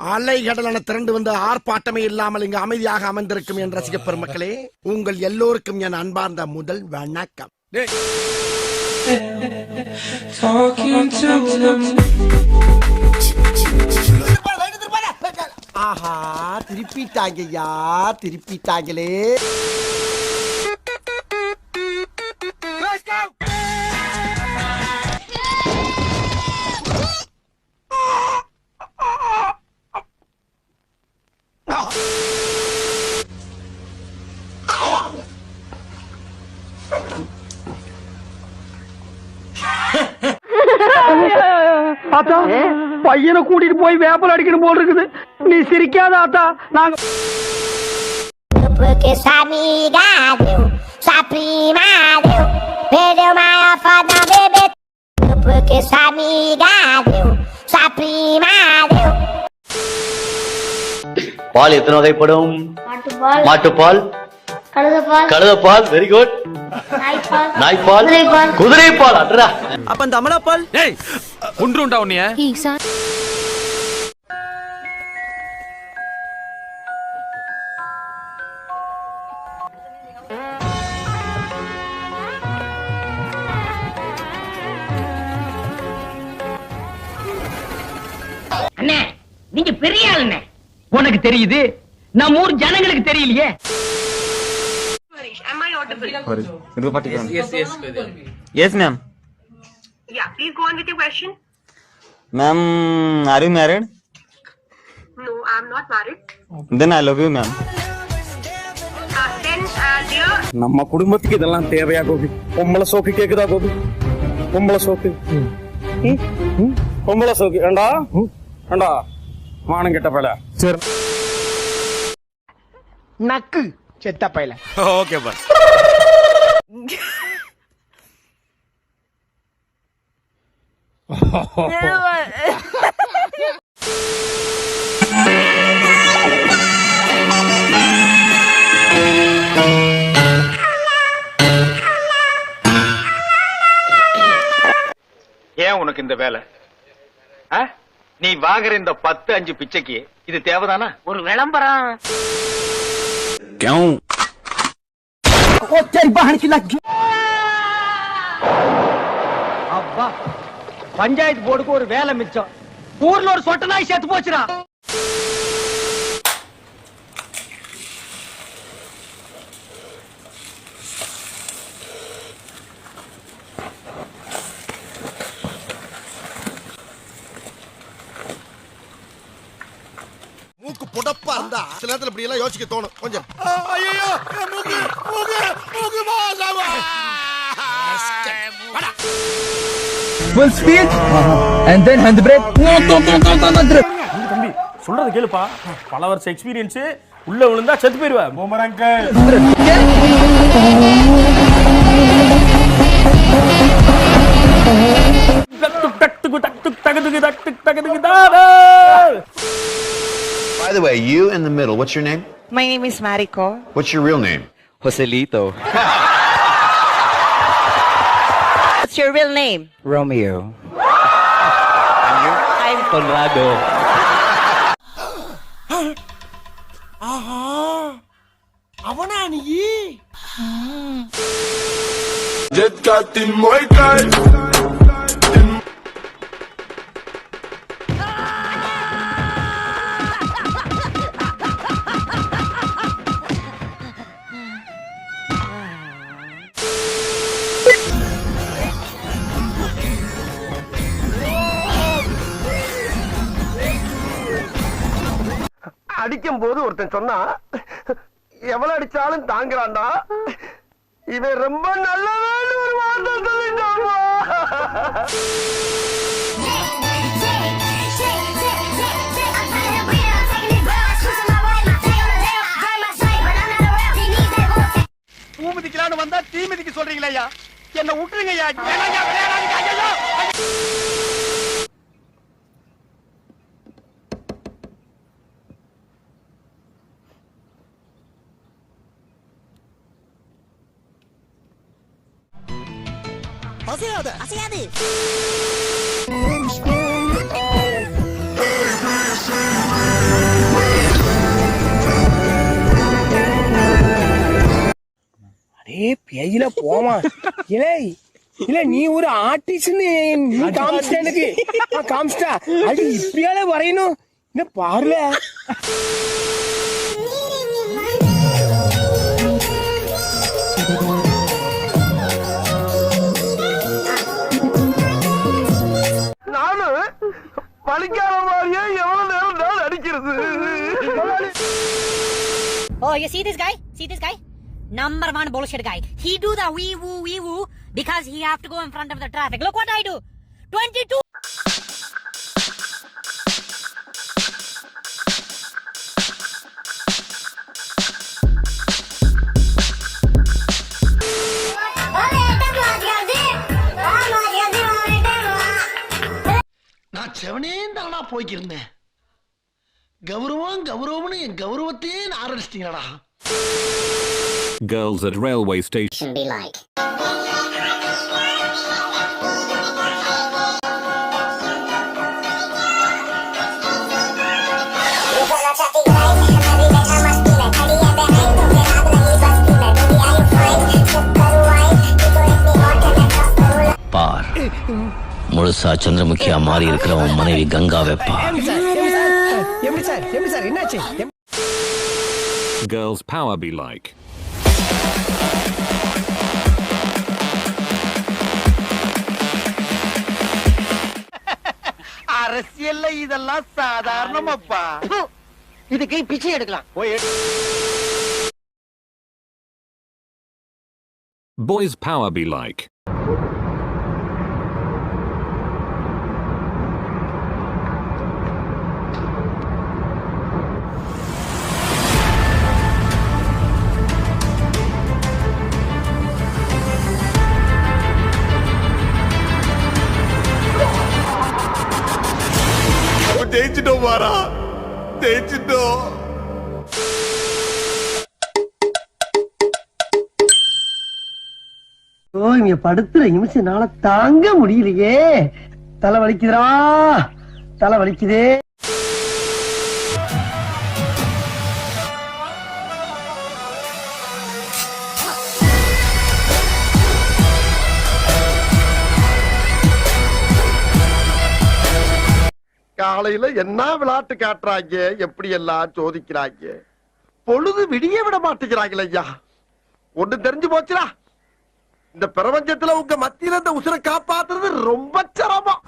அலைகடலான திரண்டு வந்து ஆர்ப்பாட்டமே இல்லாமல் இங்கு அமைதியாக அமர்ந்திருக்கும் என் ரசிக பெருமக்களே, உங்கள் எல்லோருக்கும் என் அன்பார்ந்த முதல் வணக்கம். ஆஹா, திருப்பிட்டாங்கய்யா, திருப்பிட்டாங்களே. பையனை கூட்டிட்டு போய் வேப்பல் அடிக்கணும் போல் இருக்குது. நீ சிரிக்காத ஆத்தா. நாங்க பால் எத்தனை வகைப்படும்? மாட்டுப்பால், கழுதப்பால், வெரி குட். நாய்ப்பால், குதிரைப்பால். அட்ரா அப்ப இந்த அமலாப்பால் ஒன்றுண்டா உன்னைய. அண்ணே, நீங்க பெரிய ஆளுண்ணே. உனக்கு தெரியுது, நம்ம ஊர் ஜனங்களுக்கு தெரியலையே. Am I audible? Yes, ma'am. Yeah, please go on with your question. Ma'am, are you married? No, I'm not married. Then I love you, ma'am. Then, dear, நம்ம குடும்பத்துக்கு இதெல்லாம் தேவையா கோபி? பொம்பளை சோக்கு கேக்குதா கோபி? பொம்பளை சோக்கு, பொம்பளை சோக்கு. ஏண்டா ஏண்டா மானம் கெட்ட பையல. சரி, நக்கு செத்த பையல. Okay boss. ஏன் உனக்கு இந்த வேலை? நீ வாங்குற இந்த 10-5 பிச்சைக்கு இது தேவைதானா? ஒரு விளம்பரம். அப்பா, பஞ்சாயத்து போர்டுக்கு ஒரு வேலை மிச்சம். ஊர்ல ஒரு சொட்ட நாய் செத்து போச்சுடா. மூக்கு புடப்பா இருந்தா சில நேரத்துல இப்படி எல்லாம் யோசிக்க தோணும். கொஞ்சம் ஐயோ, மூக்கு மூக்கு மூக்கு மாசாவா. full speed and then hand brake. தம்பி சொல்றது கேளுப்பா, பல வருஷம் எக்ஸ்பீரியன்ஸ். உள்ள விழுந்தா செத்து போயிருவ. பூமரங்க By the way, you in the middle, what's your name? my name is Mariko. What's your real name? Joselito. What's your real name? Romeo. I'm Conrado. ஆஹா, அவனா நீ? அடிக்கும் போது ஒருத்தன் சொன்னா, எவ்வளவு அடிச்சாலும் தாங்குறான்டா, இவன் ரொம்ப நல்லவன் ஒரு வார்த்தை சொல்லிட்டான். பூமிதிக்கலான்னு வந்தா தீமிதிக்கு சொல்றீங்களா? என்ன விட்டுருங்க ஐயா. அசையாத அசையாது. பேஜில போமா இலே இல்ல நீ ஒரு ஆர்டிஸ்ட்னு நீ காமிச்சிட்ட எனக்கு காமிச்சிட்டா அது இப்படியால வரையணும் என்ன பாருல நானும் பழிக்கார மாதிரியே எவ்வளவு நேரம் நான் அடிக்கிறது. Oh, you see this guy? See this guy? Number one bullshit guy. He do the wee woo because he have to go in front of the traffic. Look what I do. 22. நான் செவனே தானா போய்க்கிருந்தேன். கௌரவம்னு என் கௌரவத்தையே ஆரம்பிச்சிட்டீங்களா? Girls at railway station Be like. பார் முழுசா சந்திரமுகியா மாறி இருக்கிற உன் மனைவி கங்காவை பார். எப்படி sir என்னாச்சு? girls power be like அரசியல்ல இதெல்லாம் சாதாரணமாப்பா. இதுக்கு பிச்சை எடுக்கலாம். boys power be like ஜெயிச்சிட்டோம் வாரா, ஜெயிச்சிட்டோம். ஓ இங்க படுத்துற நிமிஷம்னால தாங்க முடியலையே. தலை வலிக்குதுடா, தலை வலிக்குதே. காலையில என்ன விளையாட்டு காட்டுறாங்க, எப்படி எல்லாம் சோதிக்கிறாங்க. பொழுது விடிய விட மாட்டேங்கிறாங்களே ஐயா. ஒண்ணு தெரிஞ்சு போச்சுடா, இந்த பிரபஞ்சத்துல உங்க மத்தியில இந்த உசுரை காப்பாத்துறது ரொம்ப சிரமம்.